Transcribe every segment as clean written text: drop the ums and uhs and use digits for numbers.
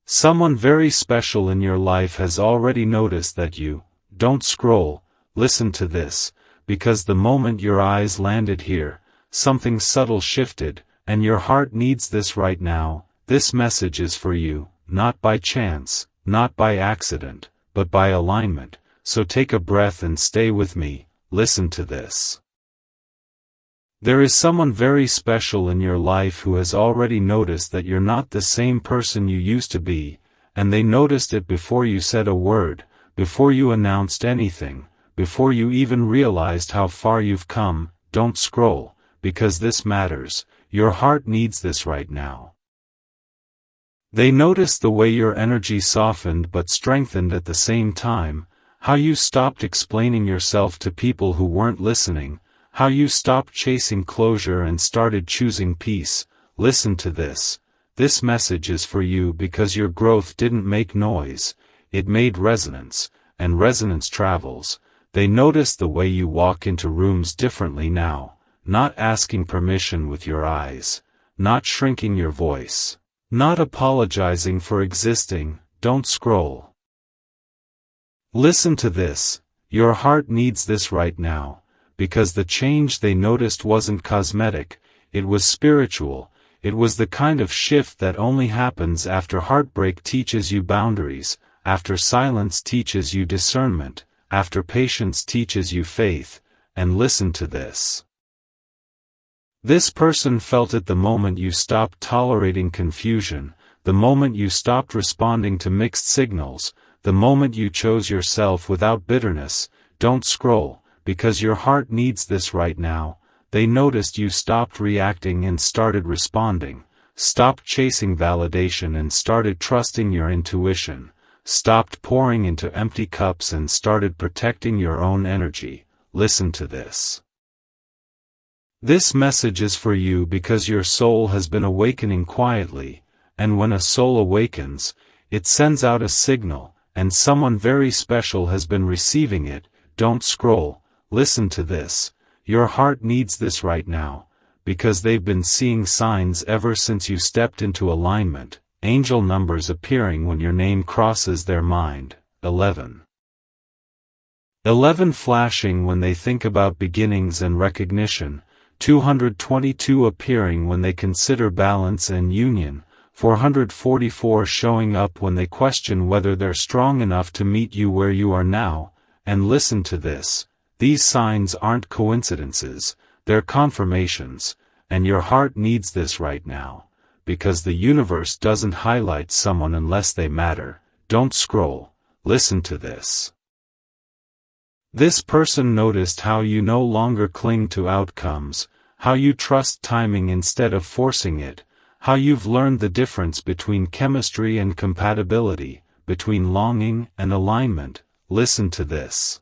Someone very special in your life has already noticed that you don't scroll. Listen to this, because the moment your eyes landed here, something subtle shifted, and your heart needs this right now. This message is for you, not by chance, not by accident, but by alignment. So take a breath and stay with me. Listen to this. There is someone very special in your life who has already noticed that you're not the same person you used to be, and they noticed it before you said a word, before you announced anything, before you even realized how far you've come. Don't scroll, because this matters. Your heart needs this right now. They noticed the way your energy softened but strengthened at the same time, how you stopped explaining yourself to people who weren't listening, how you stopped chasing closure and started choosing peace. Listen to this. This message is for you because your growth didn't make noise, it made resonance, and resonance travels. They noticed the way you walk into rooms differently now, not asking permission with your eyes, not shrinking your voice, not apologizing for existing. Don't scroll. Listen to this. Your heart needs this right now. Because the change they noticed wasn't cosmetic, it was spiritual. It was the kind of shift that only happens after heartbreak teaches you boundaries, after silence teaches you discernment, after patience teaches you faith. And listen to this. This person felt it the moment you stopped tolerating confusion, the moment you stopped responding to mixed signals, the moment you chose yourself without bitterness. Don't scroll. Because your heart needs this right now. They noticed you stopped reacting and started responding, stopped chasing validation and started trusting your intuition, stopped pouring into empty cups and started protecting your own energy. Listen to this. This message is for you because your soul has been awakening quietly, and when a soul awakens, it sends out a signal, and someone very special has been receiving it. Don't scroll. Listen to this. Your heart needs this right now, because they've been seeing signs ever since you stepped into alignment, angel numbers appearing when your name crosses their mind. 11 flashing when they think about beginnings and recognition, 222 appearing when they consider balance and union, 444 showing up when they question whether they're strong enough to meet you where you are now. And listen to this. These signs aren't coincidences, they're confirmations, and your heart needs this right now, because the universe doesn't highlight someone unless they matter. Don't scroll. Listen to this. This person noticed how you no longer cling to outcomes, how you trust timing instead of forcing it, how you've learned the difference between chemistry and compatibility, between longing and alignment. Listen to this.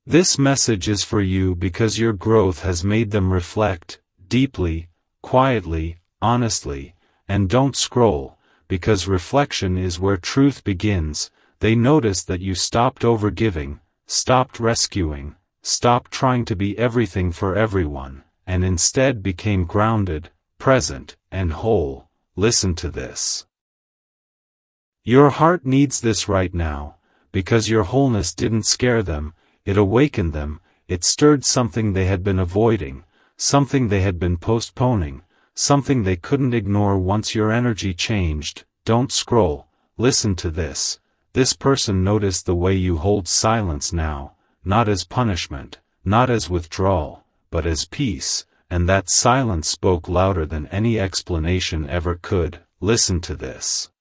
This message is for you because your growth has made them reflect, deeply, quietly, honestly, and don't scroll, because reflection is where truth begins. They noticed that you stopped overgiving, stopped rescuing, stopped trying to be everything for everyone, and instead became grounded, present, and whole. Listen to this. Your heart needs this right now, because your wholeness didn't scare them. It awakened them, it stirred something they had been avoiding, something they had been postponing, something they couldn't ignore. Once your energy changed. Don't scroll. Listen to this. This person noticed the way you hold silence now, not as punishment, not as withdrawal, but as peace, and that silence spoke louder than any explanation ever could. Listen to this.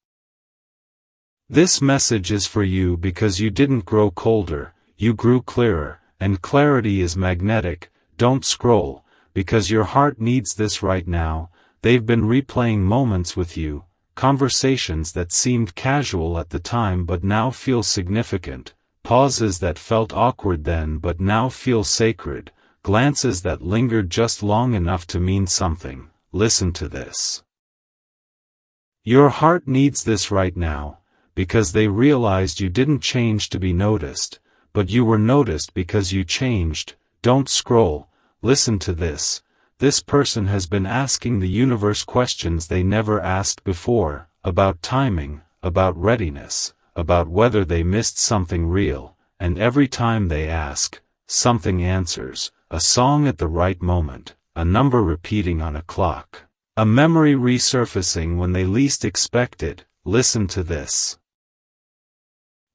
This message is for you because you didn't grow colder, you grew clearer, and clarity is magnetic. Don't scroll, because your heart needs this right now. They've been replaying moments with you, conversations that seemed casual at the time but now feel significant, pauses that felt awkward then but now feel sacred, glances that lingered just long enough to mean something. Listen to this. Your heart needs this right now, because they realized you didn't change to be noticed, but you were noticed because you changed. Don't scroll. Listen to this. This person has been asking the universe questions they never asked before. about timing, about readiness, about whether they missed something real, and every time they ask, something answers, a song at the right moment, a number repeating on a clock, a memory resurfacing when they least expect it. Listen to this.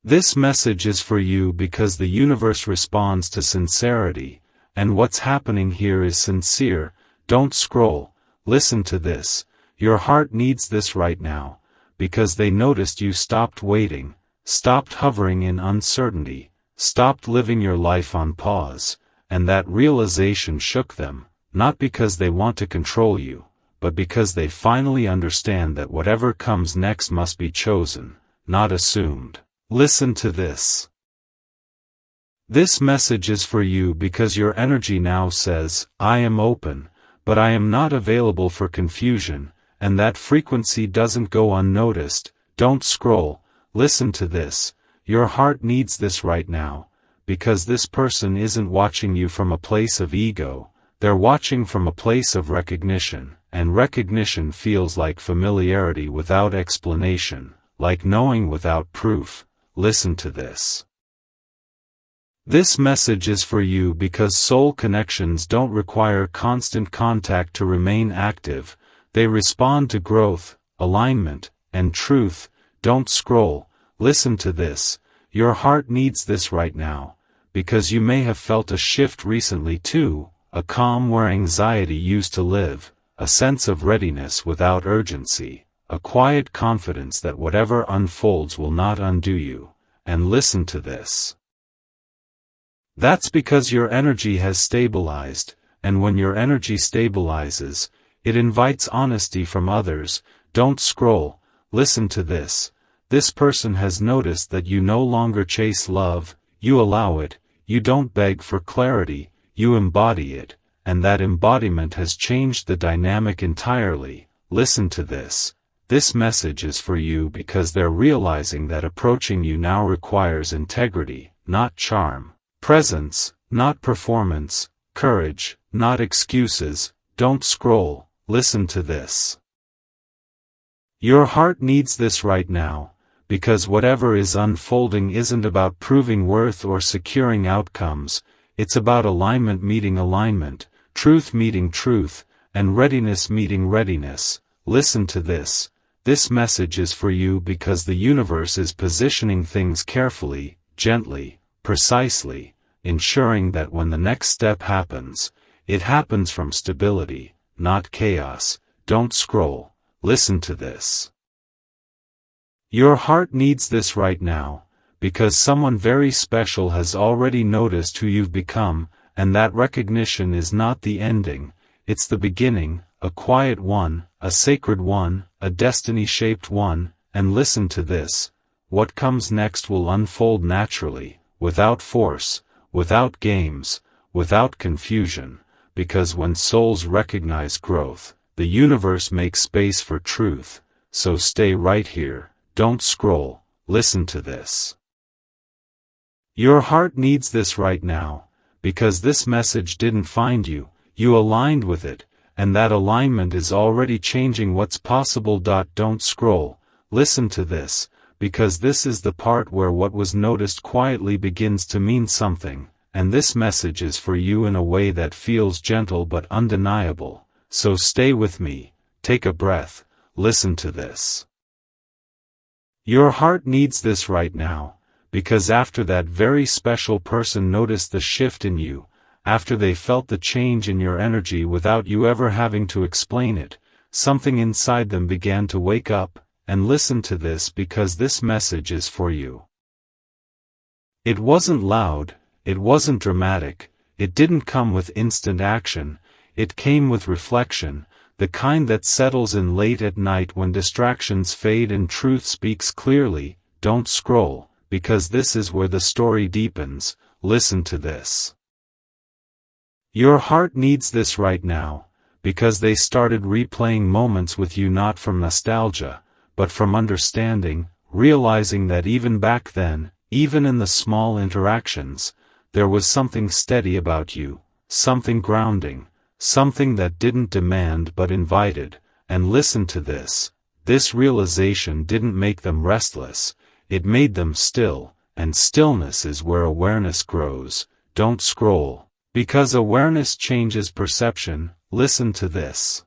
This message is for you because the universe responds to sincerity, and what's happening here is sincere. Don't scroll. Listen to this. Your heart needs this right now, because they noticed you stopped waiting, stopped hovering in uncertainty, stopped living your life on pause, and that realization shook them, not because they want to control you, but because they finally understand that whatever comes next must be chosen, not assumed. Listen to this. This message is for you because your energy now says, I am open, but I am not available for confusion, and that frequency doesn't go unnoticed. Don't scroll. Listen to this. Your heart needs this right now, because this person isn't watching you from a place of ego, they're watching from a place of recognition, and recognition feels like familiarity without explanation, like knowing without proof. Listen to this. This message is for you because soul connections don't require constant contact to remain active, they respond to growth, alignment, and truth. Don't scroll. Listen to this. Your heart needs this right now, because you may have felt a shift recently too, a calm where anxiety used to live, a sense of readiness without urgency, a quiet confidence that whatever unfolds will not undo you. And listen to this. That's because your energy has stabilized, and when your energy stabilizes, it invites honesty from others. Don't scroll. Listen to this. This person has noticed that you no longer chase love, you allow it, you don't beg for clarity, you embody it, and that embodiment has changed the dynamic entirely. Listen to this. This message is for you because they're realizing that approaching you now requires integrity, not charm, presence, not performance, courage, not excuses. Don't scroll. Listen to this. Your heart needs this right now, because whatever is unfolding isn't about proving worth or securing outcomes, it's about alignment meeting alignment, truth meeting truth, and readiness meeting readiness. Listen to this. This message is for you because the universe is positioning things carefully, gently, precisely, ensuring that when the next step happens, it happens from stability, not chaos. Don't scroll. Listen to this. Your heart needs this right now, because someone very special has already noticed who you've become, and that recognition is not the ending, it's the beginning, a quiet one, a sacred one, a destiny-shaped one. And listen to this. What comes next will unfold naturally, without force, without games, without confusion, because when souls recognize growth, the universe makes space for truth. So stay right here. Don't scroll. Listen to this. Your heart needs this right now, because this message didn't find you, you aligned with it, and that alignment is already changing what's possible. Don't scroll. Listen to this, because this is the part where what was noticed quietly begins to mean something, and this message is for you in a way that feels gentle but undeniable. So stay with me, take a breath, listen to this. Your heart needs this right now, because after that very special person noticed the shift in you, after they felt the change in your energy without you ever having to explain it, something inside them began to wake up. And listen to this, because this message is for you. It wasn't loud, it wasn't dramatic, it didn't come with instant action, it came with reflection, the kind that settles in late at night when distractions fade and truth speaks clearly. Don't scroll, because this is where the story deepens. Listen to this. Your heart needs this right now, because they started replaying moments with you not from nostalgia, but from understanding, realizing that even back then, even in the small interactions, there was something steady about you, something grounding, something that didn't demand but invited. And listen to this. This realization didn't make them restless, it made them still, and stillness is where awareness grows. Don't scroll. Because awareness changes perception, listen to this.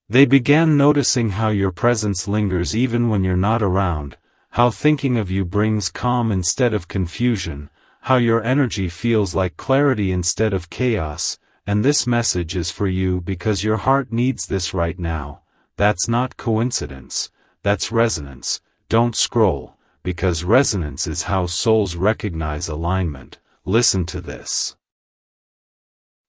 They began noticing how your presence lingers even when you're not around, how thinking of you brings calm instead of confusion, how your energy feels like clarity instead of chaos, and this message is for you because your heart needs this right now. That's not coincidence, that's resonance. Don't scroll, because resonance is how souls recognize alignment. Listen to this.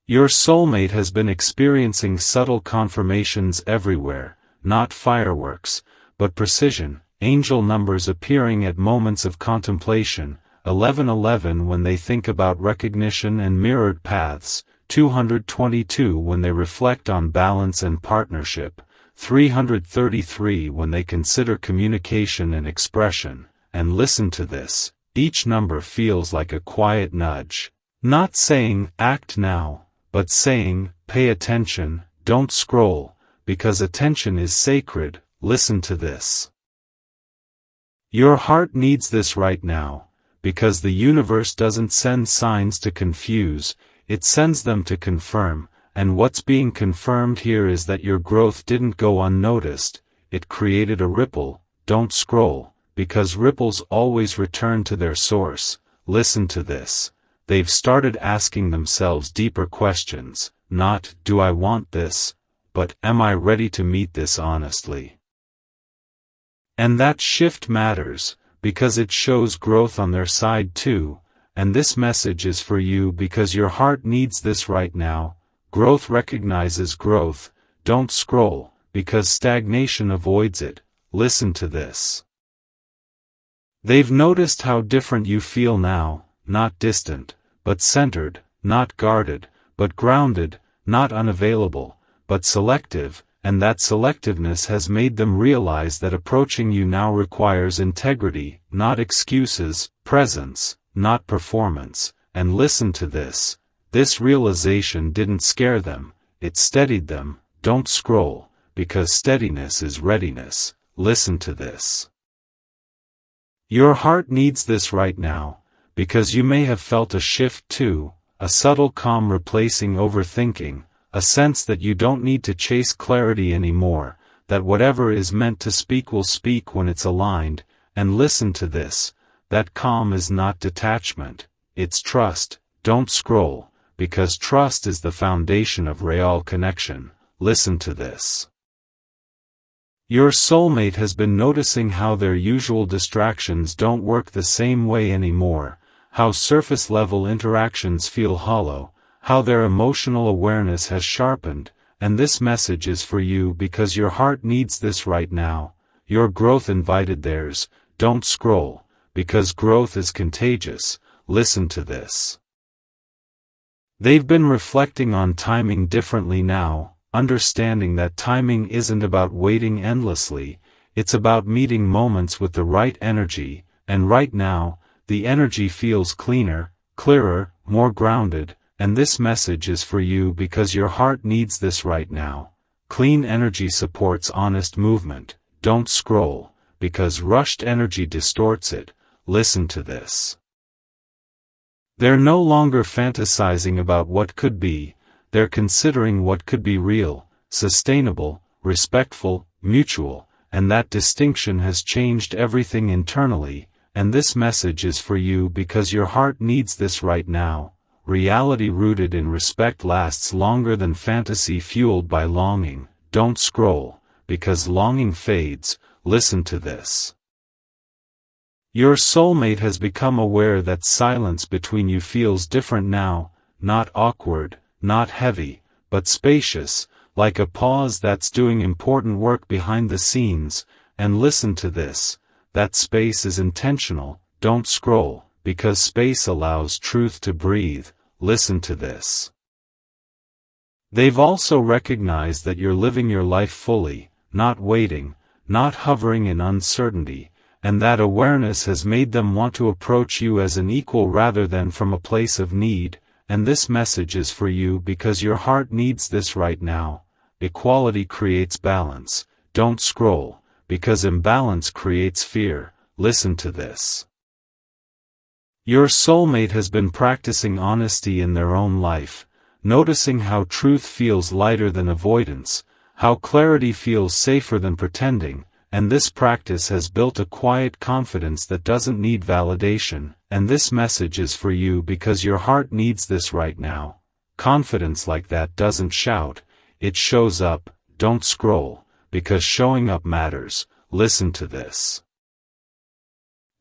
Your soulmate has been experiencing subtle confirmations everywhere, not fireworks, but precision, angel numbers appearing at moments of contemplation, 1111 when they think about recognition and mirrored paths, 222 when they reflect on balance and partnership, 333 when they consider communication and expression, and listen to this, each number feels like a quiet nudge, not saying, act now, but saying, pay attention, don't scroll, because attention is sacred. Listen to this. Your heart needs this right now, because the universe doesn't send signs to confuse, it sends them to confirm, and what's being confirmed here is that your growth didn't go unnoticed, it created a ripple. Don't scroll, because ripples always return to their source. Listen to this. They've started asking themselves deeper questions, not, do I want this, but, am I ready to meet this honestly? And that shift matters, because it shows growth on their side too, and this message is for you because your heart needs this right now. Growth recognizes growth. Don't scroll, because stagnation avoids it. Listen to this. They've noticed how different you feel now, not distant, but centered, not guarded, but grounded, not unavailable, but selective, and that selectiveness has made them realize that approaching you now requires integrity, not excuses, presence, not performance, and listen to this. This realization didn't scare them, it steadied them. Don't scroll, because steadiness is readiness. Listen to this. Your heart needs this right now, because you may have felt a shift too, a subtle calm replacing overthinking, a sense that you don't need to chase clarity anymore, that whatever is meant to speak will speak when it's aligned, and listen to this, that calm is not detachment, it's trust. Don't scroll, because trust is the foundation of real connection. Listen to this. Your soulmate has been noticing how their usual distractions don't work the same way anymore, how surface-level interactions feel hollow, how their emotional awareness has sharpened, and this message is for you because your heart needs this right now. Your growth invited theirs. Don't scroll, because growth is contagious. Listen to this. They've been reflecting on timing differently now, understanding that timing isn't about waiting endlessly, it's about meeting moments with the right energy, and right now, the energy feels cleaner, clearer, more grounded, and this message is for you because your heart needs this right now. Clean energy supports honest movement. Don't scroll, because rushed energy distorts it. Listen to this. They're no longer fantasizing about what could be, they're considering what could be real, sustainable, respectful, mutual, and that distinction has changed everything internally, and this message is for you because your heart needs this right now. Reality rooted in respect lasts longer than fantasy fueled by longing. Don't scroll, because longing fades. Listen to this. Your soulmate has become aware that silence between you feels different now, not awkward, not heavy, but spacious, like a pause that's doing important work behind the scenes, and listen to this, that space is intentional. Don't scroll, because space allows truth to breathe. Listen to this. They've also recognized that you're living your life fully, not waiting, not hovering in uncertainty, and that awareness has made them want to approach you as an equal rather than from a place of need, and this message is for you because your heart needs this right now. Equality creates balance. don't scroll, because imbalance creates fear. Listen to this. Your soulmate has been practicing honesty in their own life, noticing how truth feels lighter than avoidance, how clarity feels safer than pretending, and this practice has built a quiet confidence that doesn't need validation, and this message is for you because your heart needs this right now. Confidence like that doesn't shout, it shows up. Don't scroll, because showing up matters. Listen to this.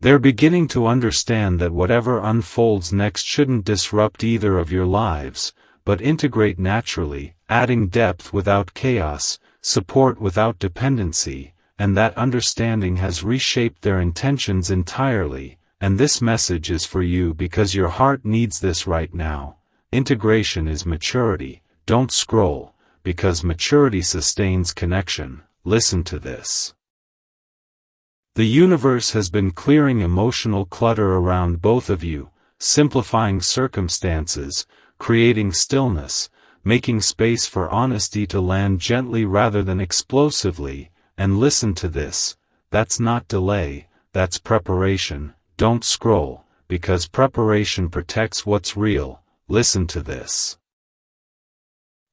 They're beginning to understand that whatever unfolds next shouldn't disrupt either of your lives, but integrate naturally, adding depth without chaos, support without dependency, and that understanding has reshaped their intentions entirely, and this message is for you because your heart needs this right now. Integration is maturity. Don't scroll, because maturity sustains connection. Listen to this. The universe has been clearing emotional clutter around both of you, simplifying circumstances, creating stillness, making space for honesty to land gently rather than explosively. And listen to this, that's not delay, that's preparation. Don't scroll, because preparation protects what's real. Listen to this.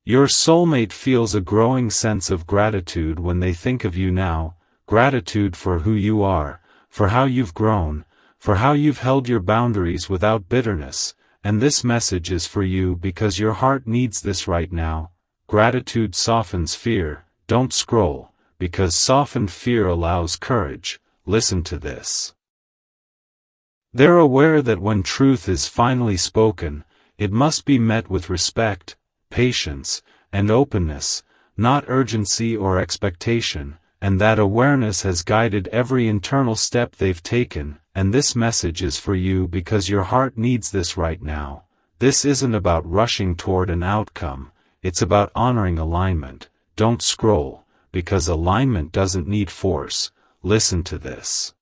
Your soulmate feels a growing sense of gratitude when they think of you now, gratitude for who you are, for how you've grown, for how you've held your boundaries without bitterness, and this message is for you because your heart needs this right now. Gratitude softens fear. Don't scroll, because softened fear allows courage. Listen to this. They're aware that when truth is finally spoken, it must be met with respect, patience, and openness, not urgency or expectation, and that awareness has guided every internal step they've taken, and this message is for you because your heart needs this right now. This isn't about rushing toward an outcome, it's about honoring alignment. Don't scroll, because alignment doesn't need force. Listen to this.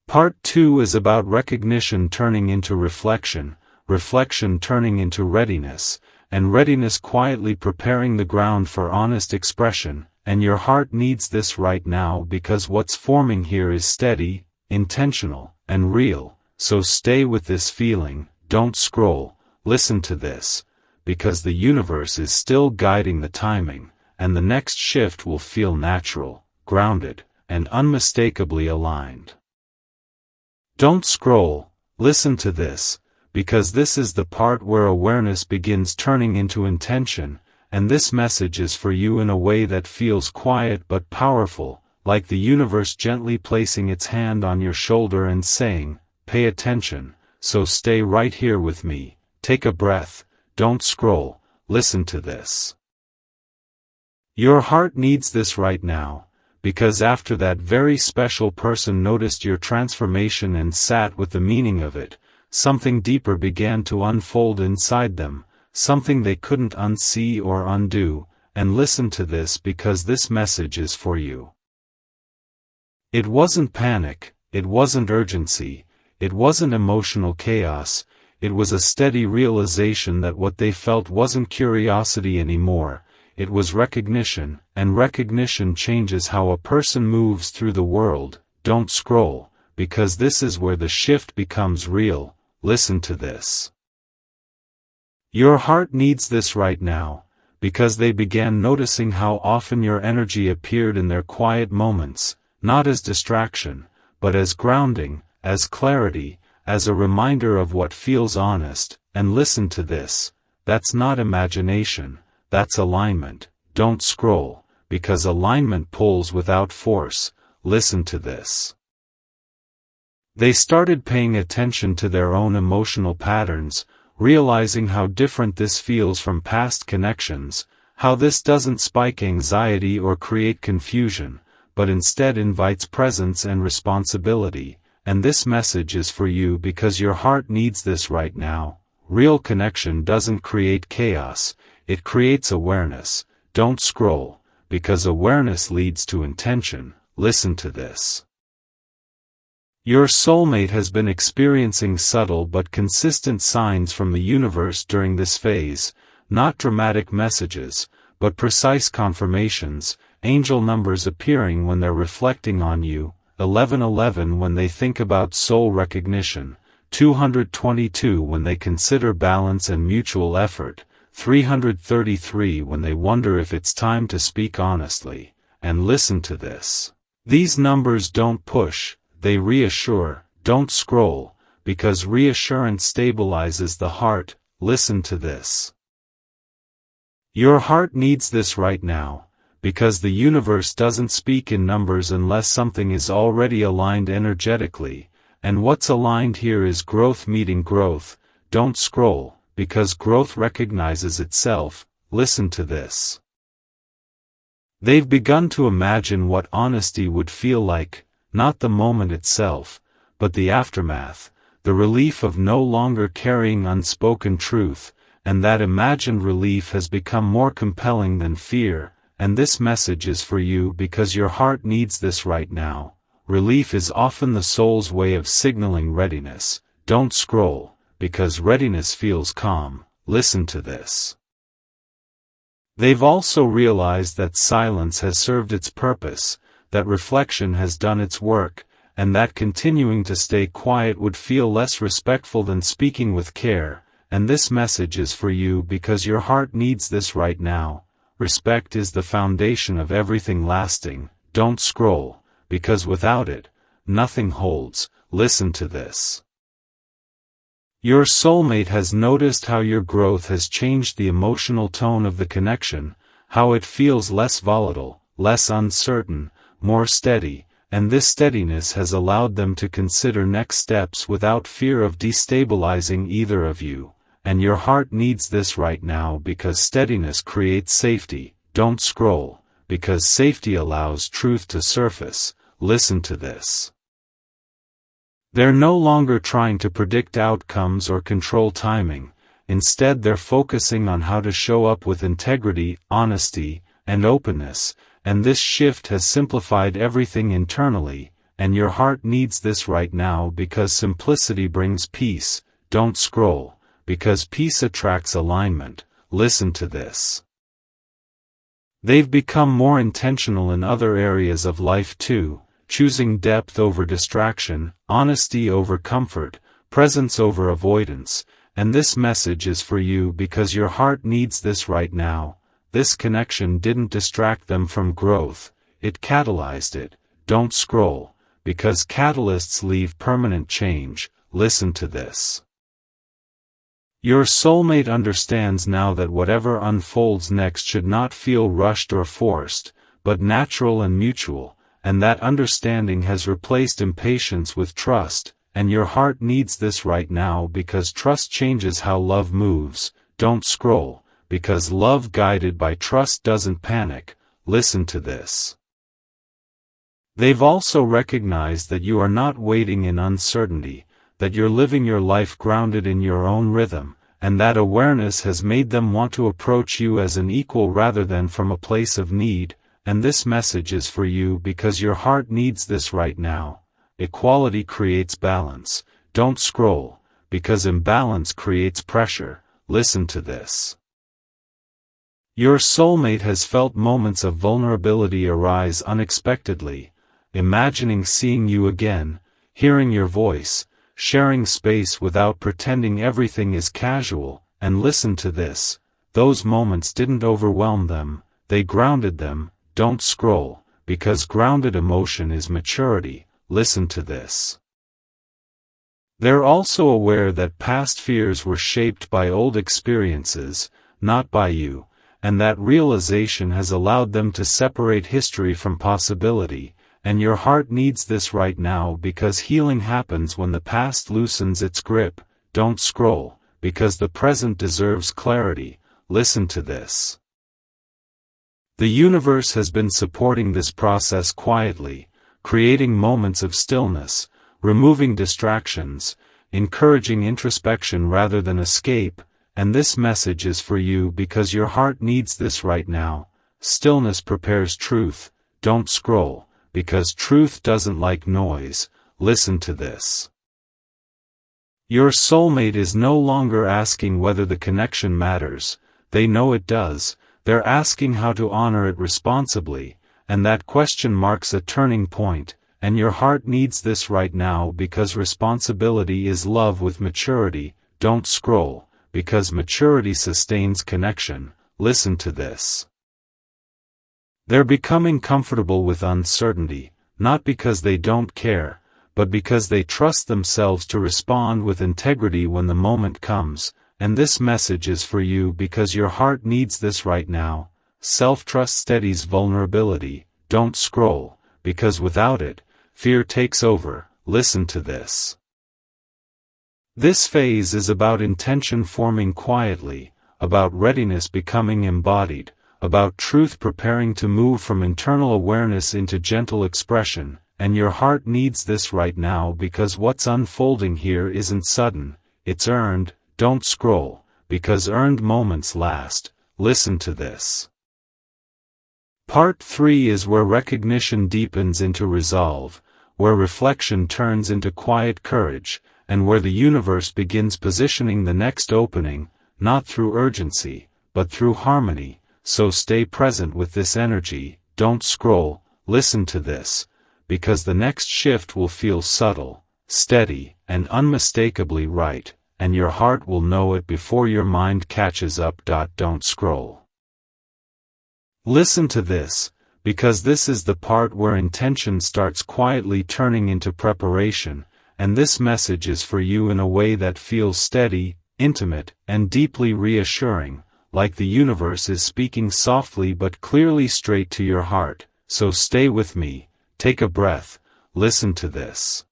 Part 2 is about recognition turning into reflection, reflection turning into readiness, and readiness quietly preparing the ground for honest expression, and your heart needs this right now because what's forming here is steady, intentional, and real, so stay with this feeling. Don't scroll. Listen to this, because the universe is still guiding the timing, and the next shift will feel natural, grounded, and unmistakably aligned. Don't scroll. Listen to this, because this is the part where awareness begins turning into intention, and this message is for you in a way that feels quiet but powerful, like the universe gently placing its hand on your shoulder and saying, "Pay attention, so stay right here with me, take a breath, don't scroll." Listen to this. Your heart needs this right now, because after that very special person noticed your transformation and sat with the meaning of it, something deeper began to unfold inside them, something they couldn't unsee or undo, and listen to this because this message is for you. It wasn't panic, it wasn't urgency, it wasn't emotional chaos, it was a steady realization that what they felt wasn't curiosity anymore, it was recognition, and recognition changes how a person moves through the world. Don't scroll, because this is where the shift becomes real. Listen to this. Your heart needs this right now, because they began noticing how often your energy appeared in their quiet moments, not as distraction, but as grounding, as clarity, as a reminder of what feels honest. And listen to this, that's not imagination, that's alignment. Don't scroll, because alignment pulls without force. Listen to this. They started paying attention to their own emotional patterns, realizing how different this feels from past connections, how this doesn't spike anxiety or create confusion, but instead invites presence and responsibility. And this message is for you because your heart needs this right now. Real connection doesn't create chaos, it creates awareness. Don't scroll, because awareness leads to intention. Listen to this. Your soulmate has been experiencing subtle but consistent signs from the universe during this phase, not dramatic messages, but precise confirmations, angel numbers appearing when they're reflecting on you, 1111 when they think about soul recognition, 222 when they consider balance and mutual effort, 333 when they wonder if it's time to speak honestly. And listen to this. These numbers don't push, they reassure. Don't scroll, because reassurance stabilizes the heart. Listen to this. Your heart needs this right now, because the universe doesn't speak in numbers unless something is already aligned energetically, and what's aligned here is growth meeting growth. Don't scroll, because growth recognizes itself. Listen to this. They've begun to imagine what honesty would feel like, not the moment itself, but the aftermath, the relief of no longer carrying unspoken truth, and that imagined relief has become more compelling than fear. And this message is for you because your heart needs this right now. Relief is often the soul's way of signaling readiness. Don't scroll, because readiness feels calm. Listen to this. They've also realized that silence has served its purpose, that reflection has done its work, and that continuing to stay quiet would feel less respectful than speaking with care. And this message is for you because your heart needs this right now. Respect is the foundation of everything lasting. Don't scroll, because without it, nothing holds. Listen to this. Your soulmate has noticed how your growth has changed the emotional tone of the connection, how it feels less volatile, less uncertain, more steady, and this steadiness has allowed them to consider next steps without fear of destabilizing either of you. And your heart needs this right now because steadiness creates safety. Don't scroll, because safety allows truth to surface. Listen to this. They're no longer trying to predict outcomes or control timing. Instead, they're focusing on how to show up with integrity, honesty, and openness, and this shift has simplified everything internally, and your heart needs this right now because simplicity brings peace. Don't scroll, because peace attracts alignment. Listen to this. They've become more intentional in other areas of life too, choosing depth over distraction, honesty over comfort, presence over avoidance, and this message is for you because your heart needs this right now. This connection didn't distract them from growth, it catalyzed it. Don't scroll, because catalysts leave permanent change. Listen to this. Your soulmate understands now that whatever unfolds next should not feel rushed or forced, but natural and mutual, and that understanding has replaced impatience with trust, and your heart needs this right now because trust changes how love moves. Don't scroll, because love guided by trust doesn't panic. Listen to this. They've also recognized that you are not waiting in uncertainty, that you're living your life grounded in your own rhythm, and that awareness has made them want to approach you as an equal rather than from a place of need. And this message is for you because your heart needs this right now. Equality creates balance. Don't scroll, because imbalance creates pressure. Listen to this. Your soulmate has felt moments of vulnerability arise unexpectedly, imagining seeing you again, hearing your voice, sharing space without pretending everything is casual. And listen to this. Those moments didn't overwhelm them, they grounded them. Don't scroll, because grounded emotion is maturity. Listen to this. They're also aware that past fears were shaped by old experiences, not by you, and that realization has allowed them to separate history from possibility, and your heart needs this right now because healing happens when the past loosens its grip. Don't scroll, because the present deserves clarity. Listen to this. The universe has been supporting this process quietly, creating moments of stillness, removing distractions, encouraging introspection rather than escape, and this message is for you because your heart needs this right now. Stillness prepares truth. Don't scroll, because truth doesn't like noise. Listen to this. Your soulmate is no longer asking whether the connection matters. They know it does. They're asking how to honor it responsibly, and that question marks a turning point, and your heart needs this right now because responsibility is love with maturity. Don't scroll, because maturity sustains connection. Listen to this. They're becoming comfortable with uncertainty, not because they don't care, but because they trust themselves to respond with integrity when the moment comes, and this message is for you because your heart needs this right now. Self-trust steadies vulnerability. Don't scroll, because without it, fear takes over. Listen to this. This phase is about intention forming quietly, about readiness becoming embodied, about truth preparing to move from internal awareness into gentle expression, and your heart needs this right now because what's unfolding here isn't sudden, it's earned. Don't scroll, because earned moments last. Listen to this. Part 3 is where recognition deepens into resolve, where reflection turns into quiet courage, and where the universe begins positioning the next opening, not through urgency, but through harmony. So stay present with this energy. Don't scroll. Listen to this, because the next shift will feel subtle, steady, and unmistakably right, and your heart will know it before your mind catches up. Don't scroll. Listen to this, because this is the part where intention starts quietly turning into preparation, and this message is for you in a way that feels steady, intimate, and deeply reassuring, like the universe is speaking softly but clearly straight to your heart. So stay with me, take a breath, listen to this.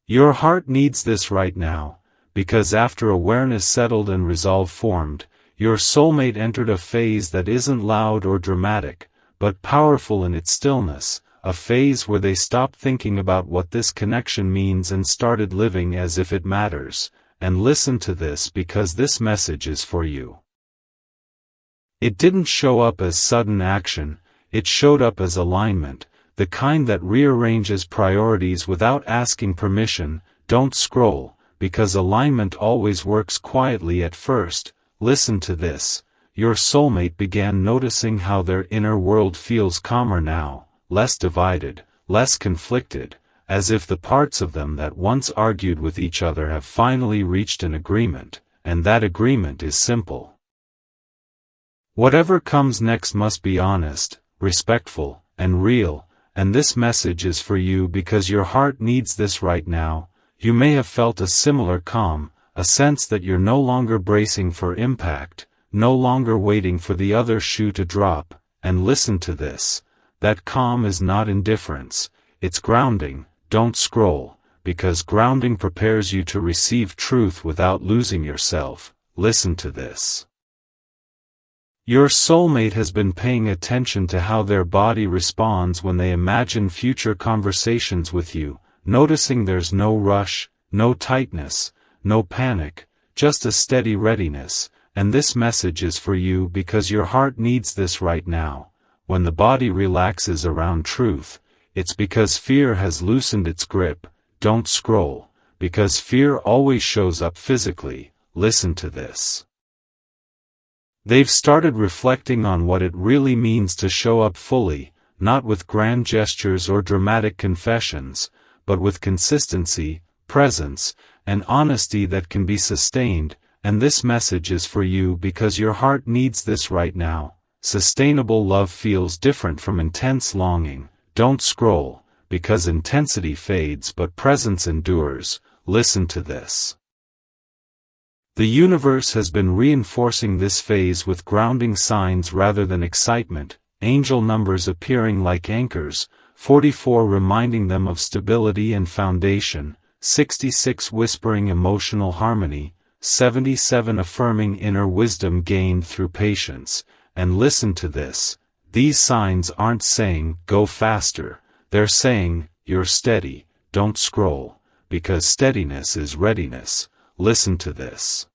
Your heart needs this right now, because after awareness settled and resolve formed, your soulmate entered a phase that isn't loud or dramatic, but powerful in its stillness, a phase where they stopped thinking about what this connection means and started living as if it matters. And listen to this, because this message is for you. It didn't show up as sudden action, it showed up as alignment, the kind that rearranges priorities without asking permission. Don't scroll, because alignment always works quietly at first. Listen to this. Your soulmate began noticing how their inner world feels calmer now, less divided, less conflicted, as if the parts of them that once argued with each other have finally reached an agreement, and that agreement is simple. Whatever comes next must be honest, respectful, and real, and this message is for you because your heart needs this right now. You may have felt a similar calm, a sense that you're no longer bracing for impact, no longer waiting for the other shoe to drop, and listen to this. That calm is not indifference, it's grounding. Don't scroll, because grounding prepares you to receive truth without losing yourself. Listen to this. Your soulmate has been paying attention to how their body responds when they imagine future conversations with you, noticing there's no rush, no tightness, no panic, just a steady readiness, and this message is for you because your heart needs this right now. When the body relaxes around truth, it's because fear has loosened its grip. Don't scroll, because fear always shows up physically. Listen to this. They've started reflecting on what it really means to show up fully, not with grand gestures or dramatic confessions, but with consistency, presence, and honesty that can be sustained, and this message is for you because your heart needs this right now. Sustainable love feels different from intense longing. Don't scroll, because intensity fades but presence endures. Listen to this. The universe has been reinforcing this phase with grounding signs rather than excitement, angel numbers appearing like anchors, 44 reminding them of stability and foundation, 66 whispering emotional harmony, 77 affirming inner wisdom gained through patience. And listen to this. These signs aren't saying, go faster, they're saying, you're steady. Don't scroll, because steadiness is readiness. Listen to this.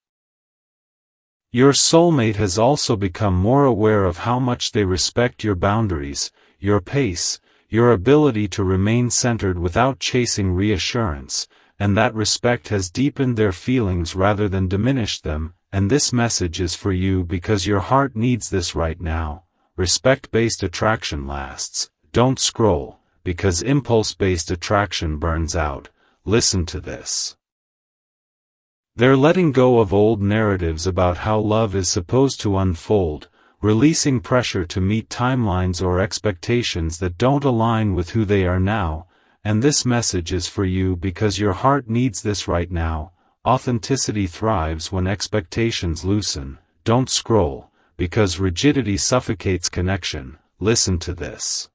Your soulmate has also become more aware of how much they respect your boundaries, your pace, your ability to remain centered without chasing reassurance, and that respect has deepened their feelings rather than diminished them, and this message is for you because your heart needs this right now. respect-based attraction lasts. Don't scroll, because impulse-based attraction burns out. Listen to this. They're letting go of old narratives about how love is supposed to unfold, releasing pressure to meet timelines or expectations that don't align with who they are now, and this message is for you because your heart needs this right now. Authenticity thrives when expectations loosen. Don't scroll, because rigidity suffocates connection. Listen to this.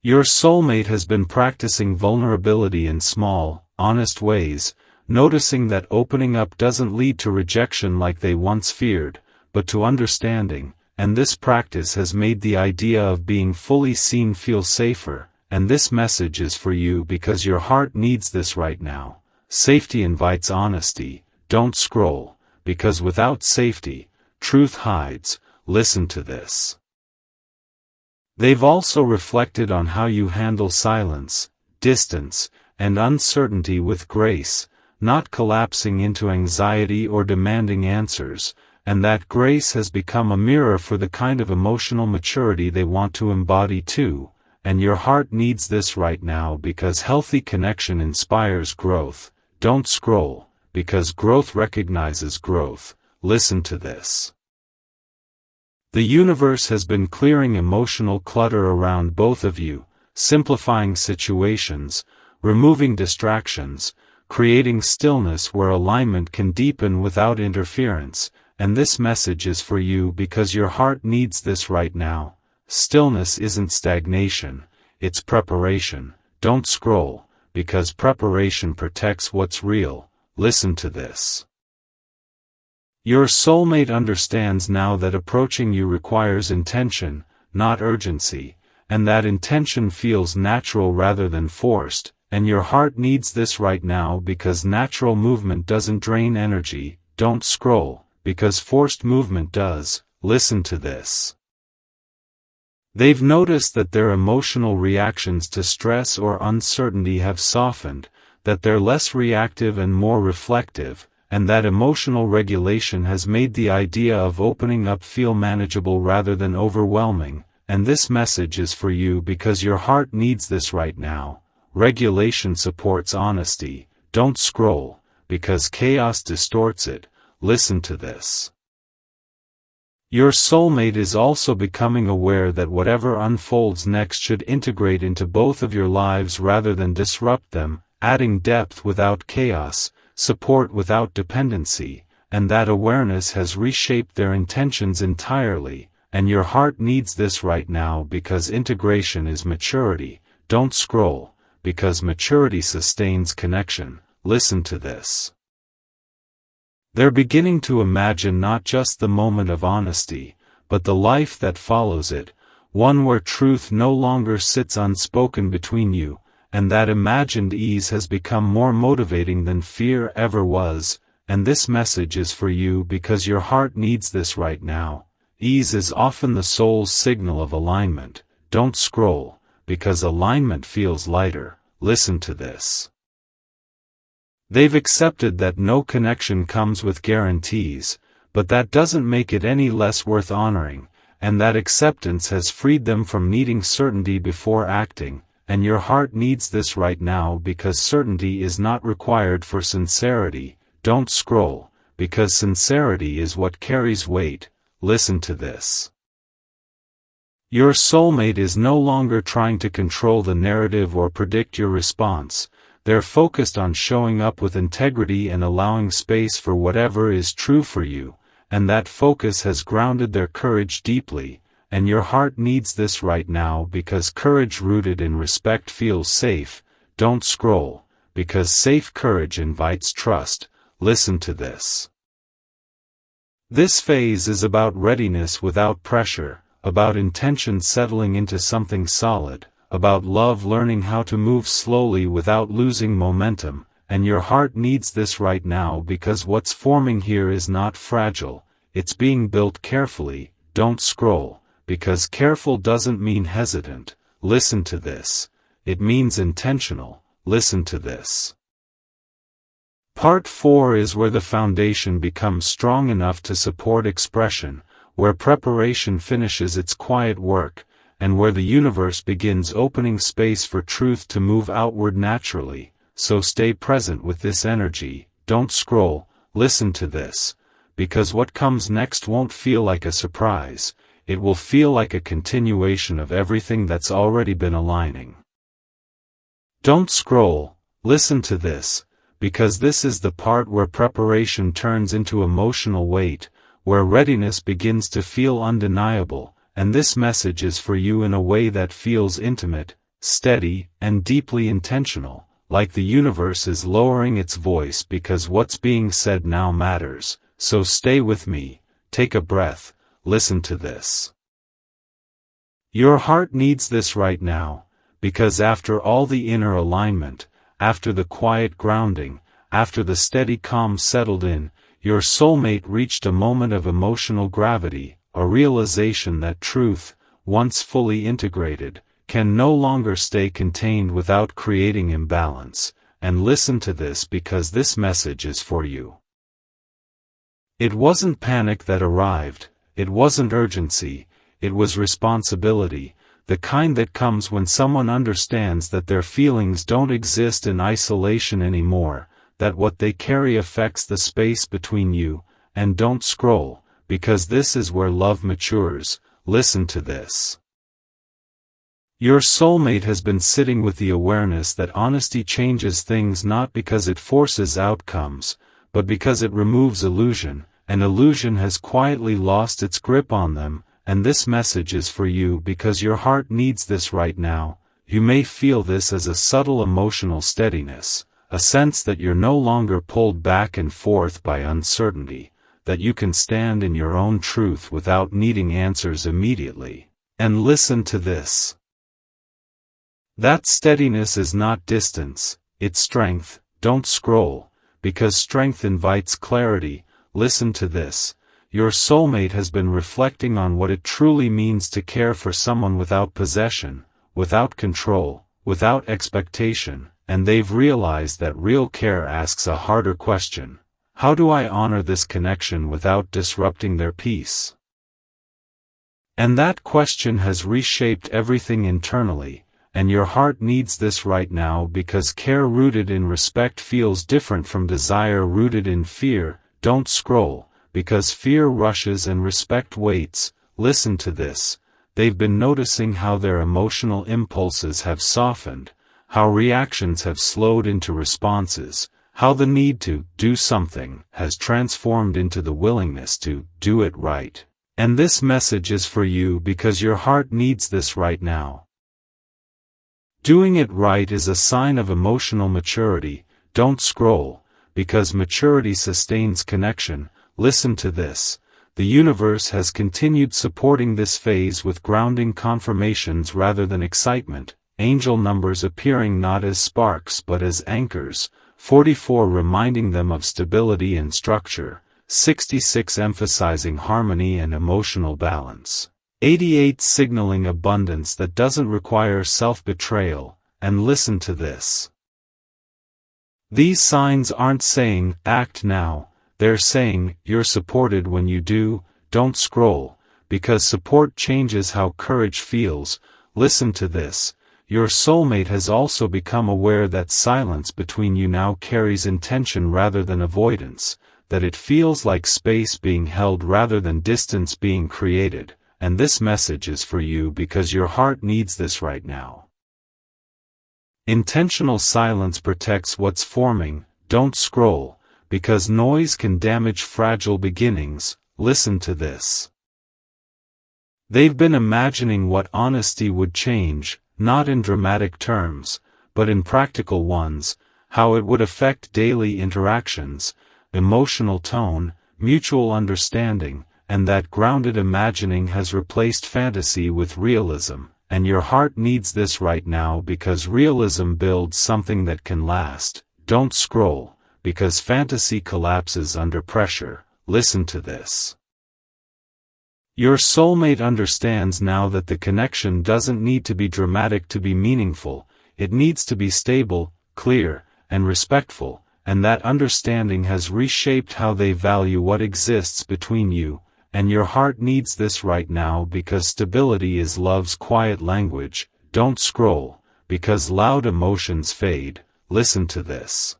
Your soulmate has been practicing vulnerability in small, honest ways, noticing that opening up doesn't lead to rejection like they once feared, but to understanding, and this practice has made the idea of being fully seen feel safer, and this message is for you because your heart needs this right now. Safety invites honesty. Don't scroll, because without safety, truth hides. Listen to this. They've also reflected on how you handle silence, distance, and uncertainty with grace, not collapsing into anxiety or demanding answers, and that grace has become a mirror for the kind of emotional maturity they want to embody too, and your heart needs this right now because healthy connection inspires growth. Don't scroll, because growth recognizes growth. Listen to this. The universe has been clearing emotional clutter around both of you, simplifying situations, removing distractions, creating stillness where alignment can deepen without interference, and this message is for you because your heart needs this right now. Stillness isn't stagnation, it's preparation. Don't scroll, because preparation protects what's real. Listen to this. Your soulmate understands now that approaching you requires intention, not urgency, and that intention feels natural rather than forced, and your heart needs this right now because natural movement doesn't drain energy. Don't scroll, because forced movement does. Listen to this. They've noticed that their emotional reactions to stress or uncertainty have softened, that they're less reactive and more reflective, and that emotional regulation has made the idea of opening up feel manageable rather than overwhelming, and this message is for you because your heart needs this right now. Regulation supports honesty. Don't scroll, because chaos distorts it. Listen to this. Your soulmate is also becoming aware that whatever unfolds next should integrate into both of your lives rather than disrupt them, adding depth without chaos, support without dependency, and that awareness has reshaped their intentions entirely, and your heart needs this right now because integration is maturity. Don't scroll, because maturity sustains connection. Listen to this. They're beginning to imagine not just the moment of honesty, but the life that follows it, one where truth no longer sits unspoken between you, and that imagined ease has become more motivating than fear ever was, and this message is for you because your heart needs this right now. Ease is often the soul's signal of alignment. Don't scroll, because alignment feels lighter. Listen to this. They've accepted that no connection comes with guarantees, but that doesn't make it any less worth honoring, and that acceptance has freed them from needing certainty before acting, and your heart needs this right now because certainty is not required for sincerity. Don't scroll, because sincerity is what carries weight. Listen to this. Your soulmate is no longer trying to control the narrative or predict your response. They're focused on showing up with integrity and allowing space for whatever is true for you, and that focus has grounded their courage deeply, and your heart needs this right now because courage rooted in respect feels safe. Don't scroll, because safe courage invites trust. Listen to this. This phase is about readiness without pressure, about intention settling into something solid, about love learning how to move slowly without losing momentum, and your heart needs this right now because what's forming here is not fragile, it's being built carefully. Don't scroll, because careful doesn't mean hesitant. Listen to this. It means intentional. Listen to this. Part 4 is where the foundation becomes strong enough to support expression, where preparation finishes its quiet work, and where the universe begins opening space for truth to move outward naturally. So stay present with this energy, don't scroll, listen to this, because what comes next won't feel like a surprise, it will feel like a continuation of everything that's already been aligning. Don't scroll, listen to this, because this is the part where preparation turns into emotional weight, where readiness begins to feel undeniable, and this message is for you in a way that feels intimate, steady, and deeply intentional, like the universe is lowering its voice because what's being said now matters. So stay with me, take a breath, listen to this. Your heart needs this right now, because after all the inner alignment, after the quiet grounding, after the steady calm settled in, your soulmate reached a moment of emotional gravity, a realization that truth, once fully integrated, can no longer stay contained without creating imbalance, and listen to this because this message is for you. It wasn't panic that arrived, it wasn't urgency, it was responsibility, the kind that comes when someone understands that their feelings don't exist in isolation anymore, that what they carry affects the space between you. And don't scroll, because this is where love matures. Listen to this. Your soulmate has been sitting with the awareness that honesty changes things not because it forces outcomes, but because it removes illusion, and illusion has quietly lost its grip on them, and this message is for you because your heart needs this right now. You may feel this as a subtle emotional steadiness, a sense that you're no longer pulled back and forth by uncertainty, that you can stand in your own truth without needing answers immediately. And listen to this. That steadiness is not distance, it's strength. Don't scroll, because strength invites clarity. Listen to this. Your soulmate has been reflecting on what it truly means to care for someone without possession, without control, without expectation, and they've realized that real care asks a harder question. How do I honor this connection without disrupting their peace? And that question has reshaped everything internally, and your heart needs this right now because care rooted in respect feels different from desire rooted in fear. Don't scroll, because fear rushes and respect waits. Listen to this. They've been noticing how their emotional impulses have softened, how reactions have slowed into responses, how the need to do something has transformed into the willingness to do it right. And this message is for you because your heart needs this right now. Doing it right is a sign of emotional maturity. Don't scroll, because maturity sustains connection. Listen to this. The universe has continued supporting this phase with grounding confirmations rather than excitement, angel numbers appearing not as sparks but as anchors, 44 reminding them of stability and structure, 66 emphasizing harmony and emotional balance, 88 signaling abundance that doesn't require self-betrayal. And listen to this. These signs aren't saying, act now, they're saying, you're supported when you do. Don't scroll, because support changes how courage feels. Listen to this. Your soulmate has also become aware that silence between you now carries intention rather than avoidance, that it feels like space being held rather than distance being created, and this message is for you because your heart needs this right now. Intentional silence protects what's forming. Don't scroll, because noise can damage fragile beginnings. Listen to this. They've been imagining what honesty would change, not in dramatic terms, but in practical ones, how it would affect daily interactions, emotional tone, mutual understanding, and that grounded imagining has replaced fantasy with realism. And your heart needs this right now because realism builds something that can last. Don't scroll, because fantasy collapses under pressure. Listen to this. Your soulmate understands now that the connection doesn't need to be dramatic to be meaningful, it needs to be stable, clear, and respectful, and that understanding has reshaped how they value what exists between you. and your heart needs this right now because stability is love's quiet language. Don't scroll, because loud emotions fade. Listen to this.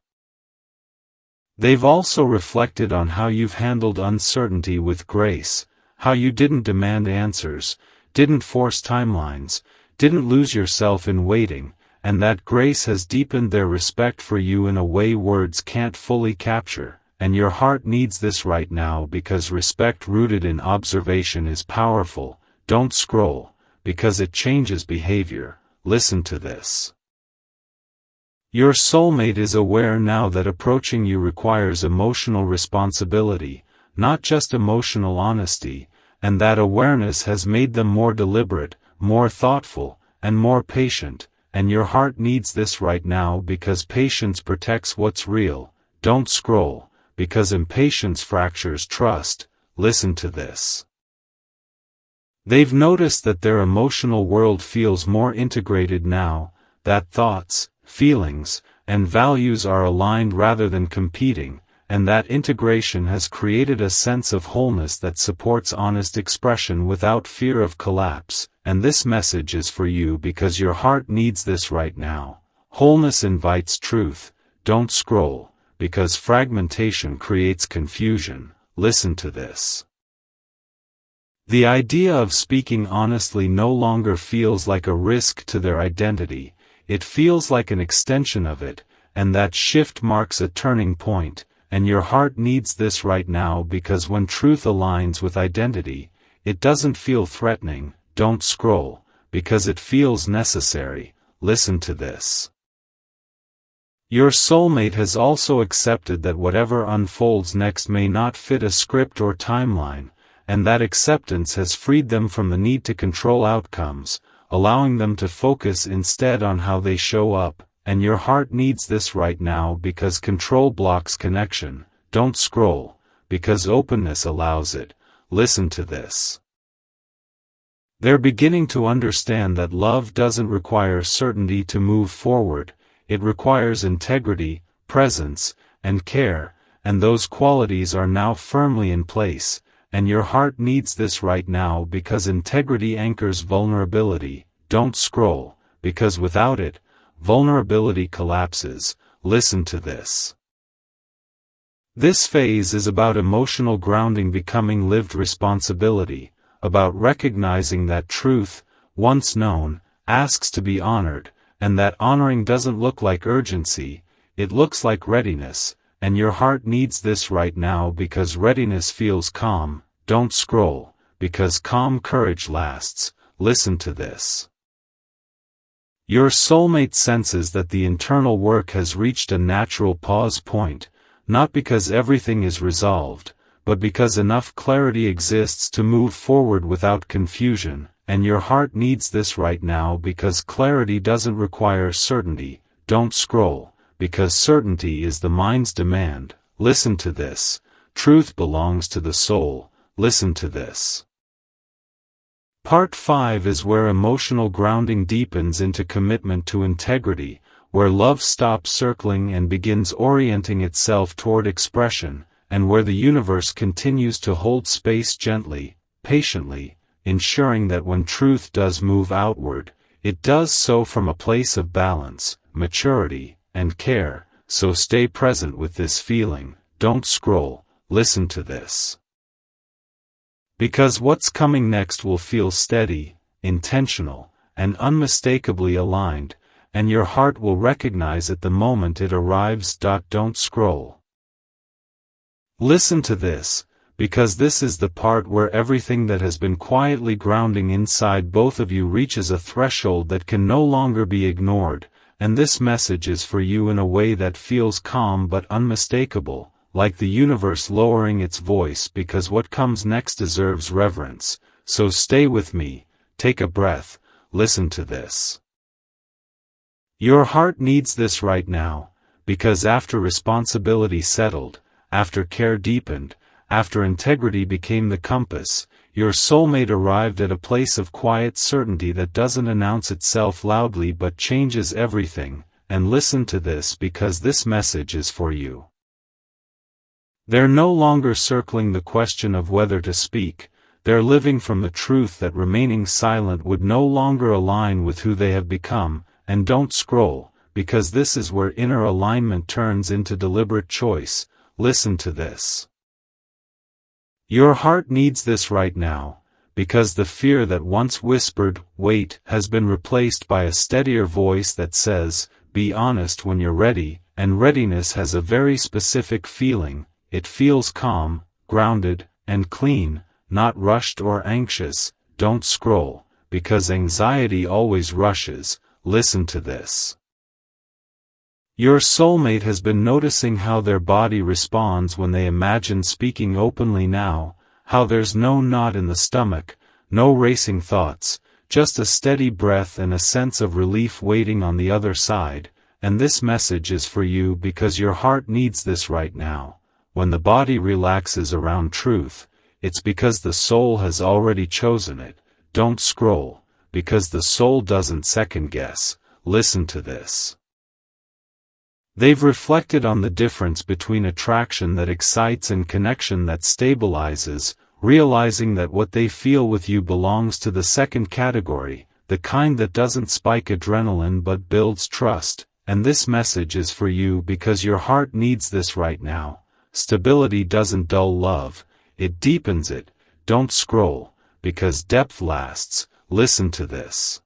They've also reflected on how you've handled uncertainty with grace, how you didn't demand answers, didn't force timelines, didn't lose yourself in waiting, and that grace has deepened their respect for you in a way words can't fully capture. And your heart needs this right now because respect rooted in observation is powerful. Don't scroll, because it changes behavior. Listen to this. Your soulmate is aware now that approaching you requires emotional responsibility, not just emotional honesty, and that awareness has made them more deliberate, more thoughtful, and more patient, and your heart needs this right now because patience protects what's real. Don't scroll, because impatience fractures trust. Listen to this. They've noticed that their emotional world feels more integrated now, that thoughts, feelings, and values are aligned rather than competing, and that integration has created a sense of wholeness that supports honest expression without fear of collapse. And this message is for you because your heart needs this right now. Wholeness invites truth. Don't scroll, because fragmentation creates confusion. Listen to this. The idea of speaking honestly no longer feels like a risk to their identity, it feels like an extension of it, and that shift marks a turning point, and your heart needs this right now because when truth aligns with identity, it doesn't feel threatening. Don't scroll, because it feels necessary. Listen to this. Your soulmate has also accepted that whatever unfolds next may not fit a script or timeline, and that acceptance has freed them from the need to control outcomes, allowing them to focus instead on how they show up, and your heart needs this right now because control blocks connection. Don't scroll, because openness allows it. Listen to this. They're beginning to understand that love doesn't require certainty to move forward, it requires integrity, presence, and care, and those qualities are now firmly in place, and your heart needs this right now because integrity anchors vulnerability. Don't scroll, because without it, vulnerability collapses. Listen to this. This phase is about emotional grounding becoming lived responsibility, about recognizing that truth, once known, asks to be honored, and that honoring doesn't look like urgency, it looks like readiness, and your heart needs this right now because readiness feels calm. Don't scroll, because calm courage lasts. Listen to this. Your soulmate senses that the internal work has reached a natural pause point, not because everything is resolved, but because enough clarity exists to move forward without confusion, and your heart needs this right now because clarity doesn't require certainty. Don't scroll, because certainty is the mind's demand. Listen to this. Truth belongs to the soul. Listen to this. Part 5 is where emotional grounding deepens into commitment to integrity, where love stops circling and begins orienting itself toward expression, and where the universe continues to hold space gently, patiently, ensuring that when truth does move outward, it does so from a place of balance, maturity, and care. So stay present with this feeling. Don't scroll. Listen to this. Because what's coming next will feel steady, intentional, and unmistakably aligned, and your heart will recognize it the moment it arrives. Don't scroll. Listen to this, because this is the part where everything that has been quietly grounding inside both of you reaches a threshold that can no longer be ignored, and this message is for you in a way that feels calm but unmistakable, like the universe lowering its voice because what comes next deserves reverence. So stay with me, take a breath, listen to this. Your heart needs this right now, because after responsibility settled, after care deepened, after integrity became the compass, your soulmate arrived at a place of quiet certainty that doesn't announce itself loudly but changes everything. And listen to this because this message is for you. They're no longer circling the question of whether to speak, they're living from the truth that remaining silent would no longer align with who they have become. And don't scroll, because this is where inner alignment turns into deliberate choice. Listen to this. Your heart needs this right now, because the fear that once whispered, "Wait," has been replaced by a steadier voice that says, "Be honest when you're ready," and readiness has a very specific feeling. It feels calm, grounded, and clean, not rushed or anxious. Don't scroll, because anxiety always rushes. Listen to this. Your soulmate has been noticing how their body responds when they imagine speaking openly now, how there's no knot in the stomach, no racing thoughts, just a steady breath and a sense of relief waiting on the other side. And this message is for you because your heart needs this right now. When the body relaxes around truth, it's because the soul has already chosen it. Don't scroll, because the soul doesn't second guess. Listen to this. They've reflected on the difference between attraction that excites and connection that stabilizes, realizing that what they feel with you belongs to the second category, the kind that doesn't spike adrenaline but builds trust. And this message is for you because your heart needs this right now. Stability doesn't dull love, it deepens it. Don't scroll, because depth lasts. Listen to this.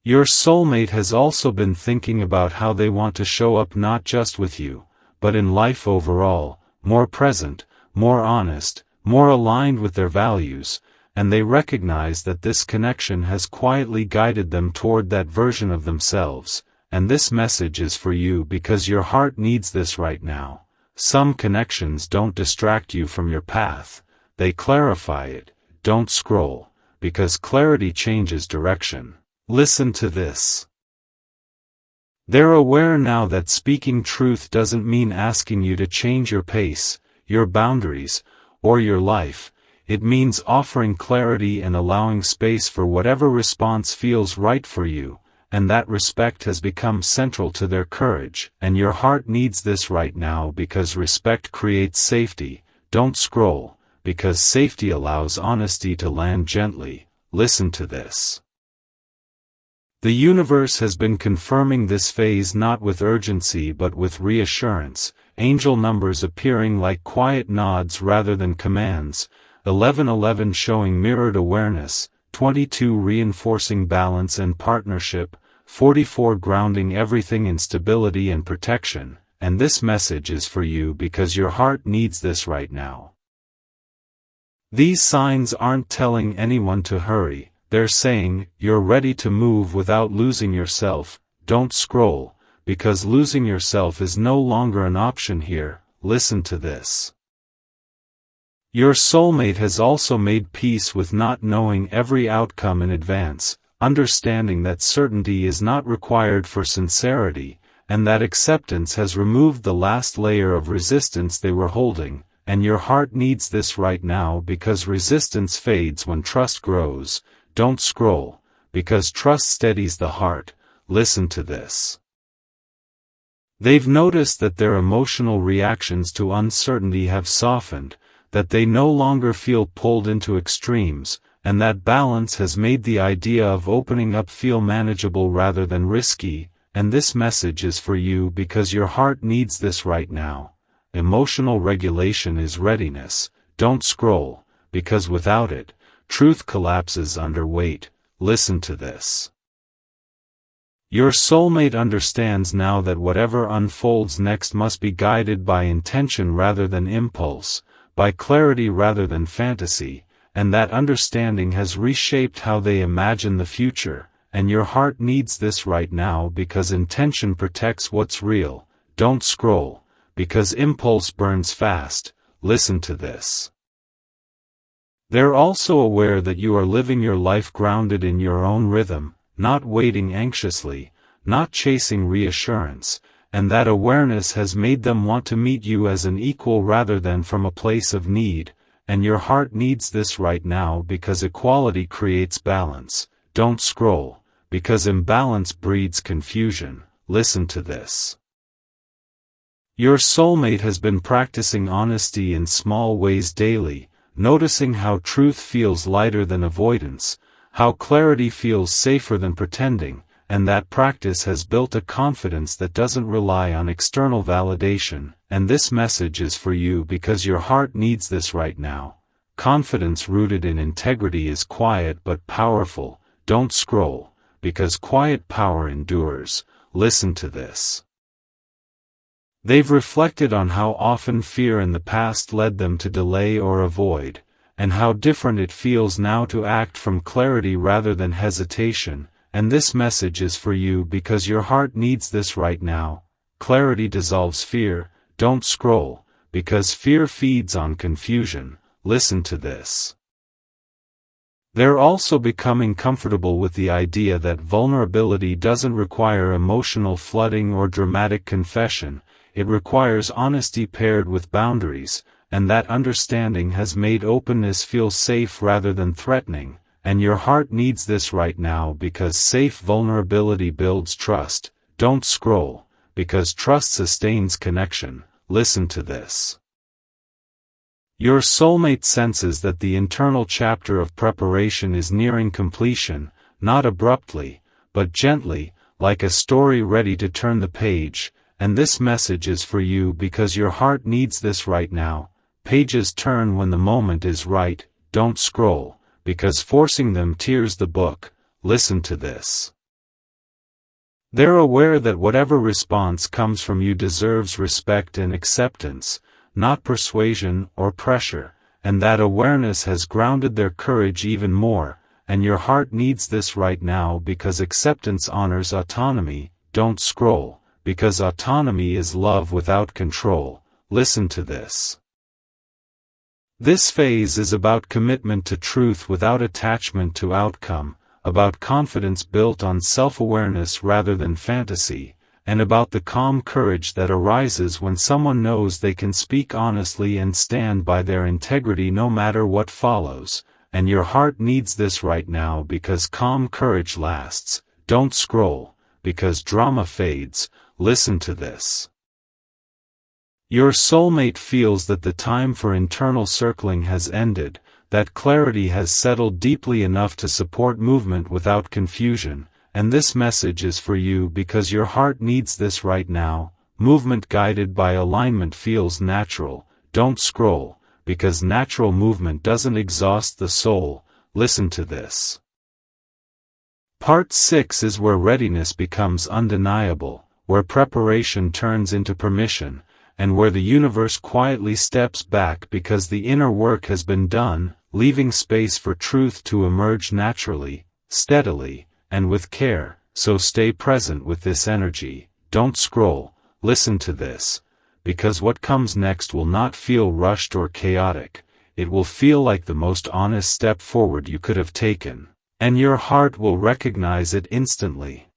Your soulmate has also been thinking about how they want to show up not just with you, but in life overall, more present, more honest, more aligned with their values, and they recognize that this connection has quietly guided them toward that version of themselves. And this message is for you because your heart needs this right now. Some connections don't distract you from your path, they clarify it. Don't scroll, because clarity changes direction. Listen to this. They're aware now that speaking truth doesn't mean asking you to change your pace, your boundaries, or your life. It means offering clarity and allowing space for whatever response feels right for you, and that respect has become central to their courage. And your heart needs this right now because respect creates safety. Don't scroll, because safety allows honesty to land gently. Listen to this. The universe has been confirming this phase not with urgency but with reassurance, angel numbers appearing like quiet nods rather than commands, 1111 showing mirrored awareness, 22 reinforcing balance and partnership, 44 grounding everything in stability and protection. And this message is for you because your heart needs this right now. These signs aren't telling anyone to hurry. They're saying, you're ready to move without losing yourself. Don't scroll, because losing yourself is no longer an option here. Listen to this. Your soulmate has also made peace with not knowing every outcome in advance, understanding that certainty is not required for sincerity, and that acceptance has removed the last layer of resistance they were holding. And your heart needs this right now because resistance fades when trust grows. Don't scroll, because trust steadies the heart. Listen to this. They've noticed that their emotional reactions to uncertainty have softened, that they no longer feel pulled into extremes, and that balance has made the idea of opening up feel manageable rather than risky. And this message is for you because your heart needs this right now. Emotional regulation is readiness. Don't scroll, because without it, truth collapses under weight. Listen to this. Your soulmate understands now that whatever unfolds next must be guided by intention rather than impulse, by clarity rather than fantasy, and that understanding has reshaped how they imagine the future. And your heart needs this right now because intention protects what's real. Don't scroll, because impulse burns fast. Listen to this. They're also aware that you are living your life grounded in your own rhythm, not waiting anxiously, not chasing reassurance, and that awareness has made them want to meet you as an equal rather than from a place of need. And your heart needs this right now because equality creates balance. Don't scroll, because imbalance breeds confusion. Listen to this. Your soulmate has been practicing honesty in small ways daily, noticing how truth feels lighter than avoidance, how clarity feels safer than pretending, and that practice has built a confidence that doesn't rely on external validation, and this message is for you because your heart needs this right now. Confidence rooted in integrity is quiet but powerful. Don't scroll, because quiet power endures. Listen to this. They've reflected on how often fear in the past led them to delay or avoid, and how different it feels now to act from clarity rather than hesitation, and this message is for you because your heart needs this right now. Clarity dissolves fear. Don't scroll, because fear feeds on confusion. Listen to this. They're also becoming comfortable with the idea that vulnerability doesn't require emotional flooding or dramatic confession. It requires honesty paired with boundaries, and that understanding has made openness feel safe rather than threatening, and your heart needs this right now because safe vulnerability builds trust. Don't scroll, because trust sustains connection. Listen to this. Your soulmate senses that the internal chapter of preparation is nearing completion, not abruptly, but gently, like a story ready to turn the page. And this message is for you because your heart needs this right now. Pages turn when the moment is right. Don't scroll, because forcing them tears the book. Listen to this. They're aware that whatever response comes from you deserves respect and acceptance, not persuasion or pressure, and that awareness has grounded their courage even more, and your heart needs this right now because acceptance honors autonomy. Don't scroll, because autonomy is love without control. Listen to this. This phase is about commitment to truth without attachment to outcome, about confidence built on self-awareness rather than fantasy, and about the calm courage that arises when someone knows they can speak honestly and stand by their integrity no matter what follows, and your heart needs this right now because calm courage lasts. Don't scroll, because drama fades. Listen to this. Your soulmate feels that the time for internal circling has ended, that clarity has settled deeply enough to support movement without confusion, and this message is for you because your heart needs this right now. Movement guided by alignment feels natural. Don't scroll, because natural movement doesn't exhaust the soul. Listen to this. Part 6 is where readiness becomes undeniable, where preparation turns into permission, and where the universe quietly steps back because the inner work has been done, leaving space for truth to emerge naturally, steadily, and with care. So stay present with this energy. Don't scroll. Listen to this, because what comes next will not feel rushed or chaotic. It will feel like the most honest step forward you could have taken, and your heart will recognize it instantly.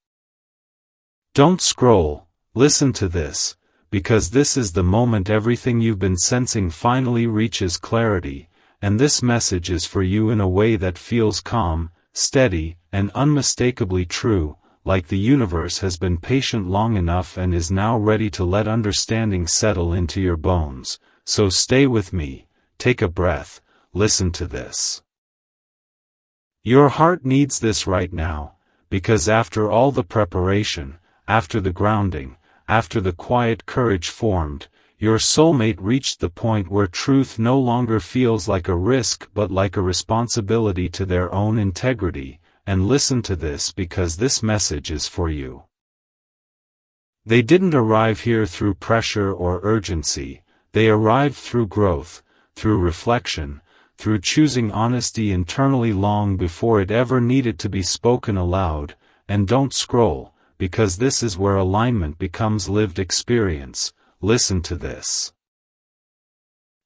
Don't scroll. Listen to this, because this is the moment everything you've been sensing finally reaches clarity, and this message is for you in a way that feels calm, steady, and unmistakably true, like the universe has been patient long enough and is now ready to let understanding settle into your bones. So stay with me, take a breath, listen to this. Your heart needs this right now, because after all the preparation, after the grounding, after the quiet courage formed, your soulmate reached the point where truth no longer feels like a risk but like a responsibility to their own integrity. And listen to this because this message is for you. They didn't arrive here through pressure or urgency. They arrived through growth, through reflection, through choosing honesty internally long before it ever needed to be spoken aloud. And don't scroll, because this is where alignment becomes lived experience. Listen to this.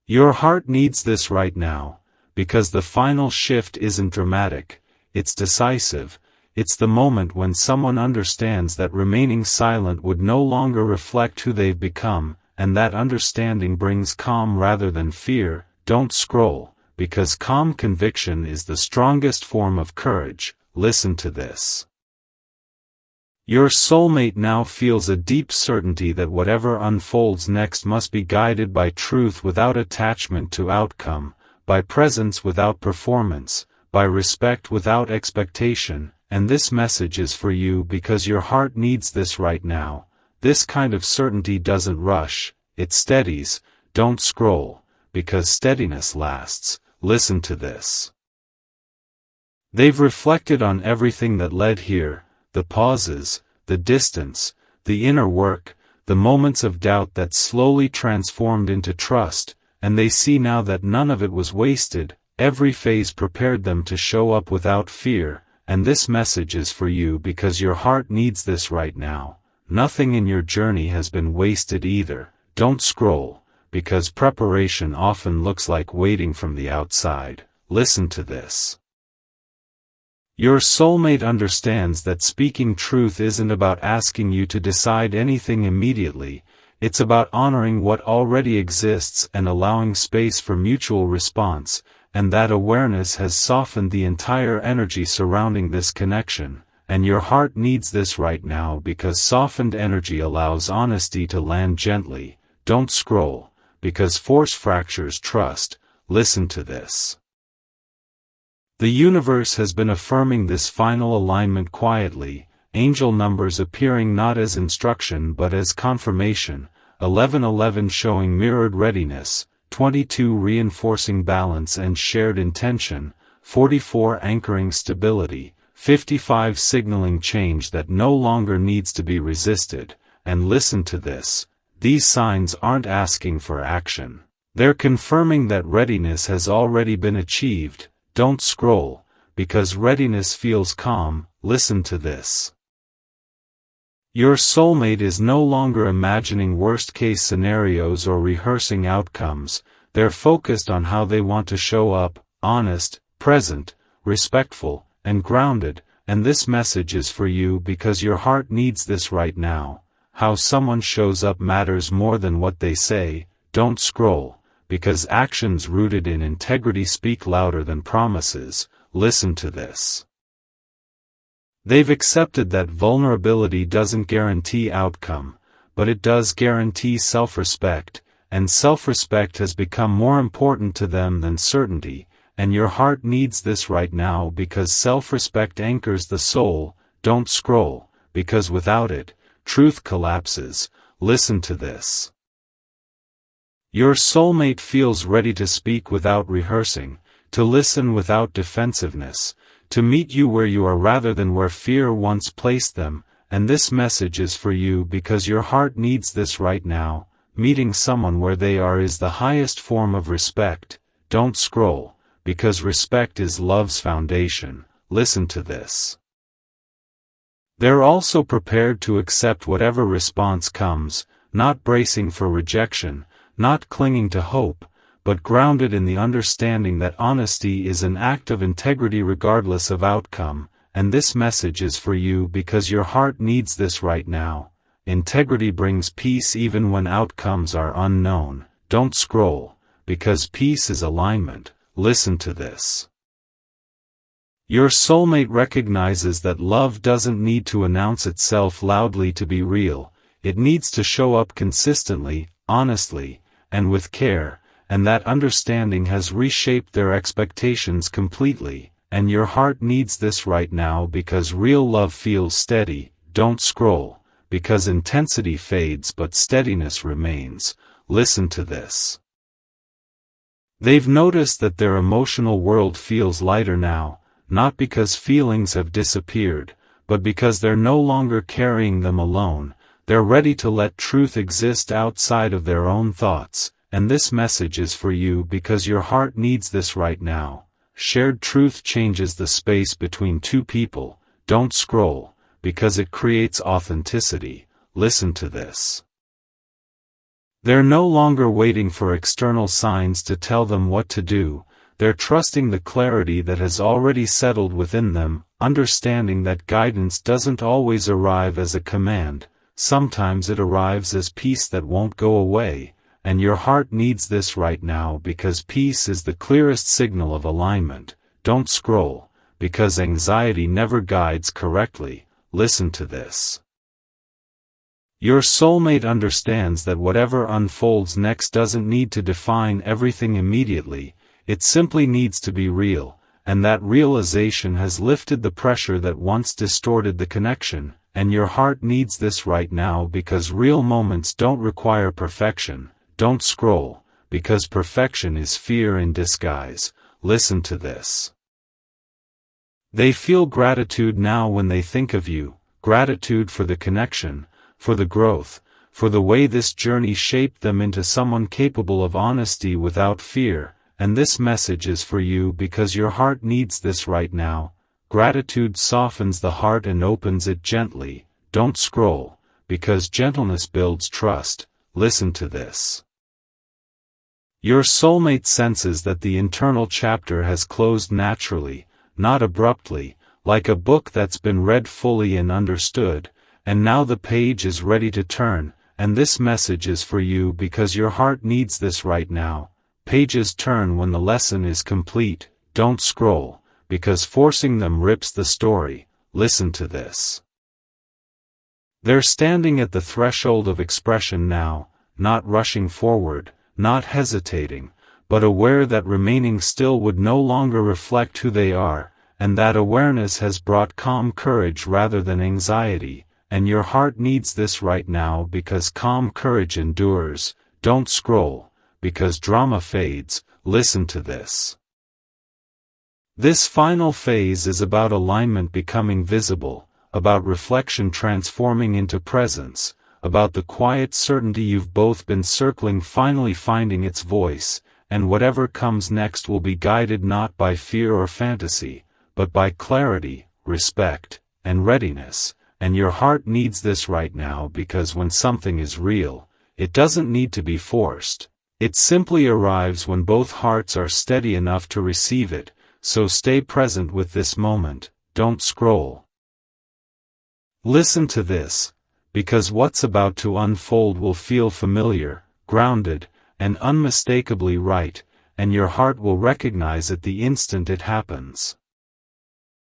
Your heart needs this right now, because the final shift isn't dramatic, it's decisive. It's the moment when someone understands that remaining silent would no longer reflect who they've become, and that understanding brings calm rather than fear. Don't scroll, because calm conviction is the strongest form of courage. Listen to this. Your soulmate now feels a deep certainty that whatever unfolds next must be guided by truth without attachment to outcome, by presence without performance, by respect without expectation, and this message is for you because your heart needs this right now. This kind of certainty doesn't rush, it steadies. Don't scroll, because steadiness lasts. Listen to this. They've reflected on everything that led here, the pauses, the distance, the inner work, the moments of doubt that slowly transformed into trust, and they see now that none of it was wasted. Every phase prepared them to show up without fear, and this message is for you because your heart needs this right now. Nothing in your journey has been wasted either. Don't scroll, because preparation often looks like waiting from the outside. Listen to this. Your soulmate understands that speaking truth isn't about asking you to decide anything immediately, it's about honoring what already exists and allowing space for mutual response, and that awareness has softened the entire energy surrounding this connection, and your heart needs this right now because softened energy allows honesty to land gently. Don't scroll, because force fractures trust. Listen to this. The universe has been affirming this final alignment quietly, angel numbers appearing not as instruction but as confirmation, 1111 showing mirrored readiness, 22 reinforcing balance and shared intention, 44 anchoring stability, 55 signaling change that no longer needs to be resisted. And listen to this. These signs aren't asking for action. They're confirming that readiness has already been achieved. Don't scroll, because readiness feels calm. Listen to this. Your soulmate is no longer imagining worst-case scenarios or rehearsing outcomes. They're focused on how they want to show up, honest, present, respectful, and grounded, and this message is for you because your heart needs this right now. How someone shows up matters more than what they say. Don't scroll, because actions rooted in integrity speak louder than promises. Listen to this. They've accepted that vulnerability doesn't guarantee outcome, but it does guarantee self-respect, and self-respect has become more important to them than certainty, and your heart needs this right now because self-respect anchors the soul. Don't scroll, because without it, truth collapses. Listen to this. Your soulmate feels ready to speak without rehearsing, to listen without defensiveness, to meet you where you are rather than where fear once placed them, and this message is for you because your heart needs this right now. Meeting someone where they are is the highest form of respect. Don't scroll, because respect is love's foundation. Listen to this. They're also prepared to accept whatever response comes, not bracing for rejection, not clinging to hope, but grounded in the understanding that honesty is an act of integrity regardless of outcome, and this message is for you because your heart needs this right now. Integrity brings peace even when outcomes are unknown. Don't scroll, because peace is alignment. Listen to this. Your soulmate recognizes that love doesn't need to announce itself loudly to be real. It needs to show up consistently, honestly, and with care, and that understanding has reshaped their expectations completely, and your heart needs this right now because real love feels steady. Don't scroll, because intensity fades but steadiness remains. Listen to this. They've noticed that their emotional world feels lighter now, not because feelings have disappeared, but because they're no longer carrying them alone. They're ready to let truth exist outside of their own thoughts, and this message is for you because your heart needs this right now. Shared truth changes the space between two people. Don't scroll, because it creates authenticity. Listen to this. They're no longer waiting for external signs to tell them what to do. They're trusting the clarity that has already settled within them, understanding that guidance doesn't always arrive as a command. Sometimes it arrives as peace that won't go away, and your heart needs this right now because peace is the clearest signal of alignment. Don't scroll, because anxiety never guides correctly. listen to this. Your soulmate understands that whatever unfolds next doesn't need to define everything immediately, it simply needs to be real, and that realization has lifted the pressure that once distorted the connection, and your heart needs this right now because real moments don't require perfection. Don't scroll, because perfection is fear in disguise. Listen to this. They feel gratitude now when they think of you, gratitude for the connection, for the growth, for the way this journey shaped them into someone capable of honesty without fear, and this message is for you because your heart needs this right now. Gratitude softens the heart and opens it gently. Don't scroll, because gentleness builds trust. Listen to this. Your soulmate senses that the internal chapter has closed naturally, not abruptly, like a book that's been read fully and understood, and now the page is ready to turn, and this message is for you because your heart needs this right now. Pages turn when the lesson is complete. Don't scroll, because forcing them rips the story. Listen to this. They're standing at the threshold of expression now, not rushing forward, not hesitating, but aware that remaining still would no longer reflect who they are, and that awareness has brought calm courage rather than anxiety. And your heart needs this right now because calm courage endures. Don't scroll, because drama fades. Listen to this. This final phase is about alignment becoming visible, about reflection transforming into presence, about the quiet certainty you've both been circling finally finding its voice, and whatever comes next will be guided not by fear or fantasy, but by clarity, respect, and readiness. And your heart needs this right now because when something is real, it doesn't need to be forced. It simply arrives when both hearts are steady enough to receive it, so stay present with this moment. Don't scroll. Listen to this, because what's about to unfold will feel familiar, grounded, and unmistakably right, and your heart will recognize it the instant it happens.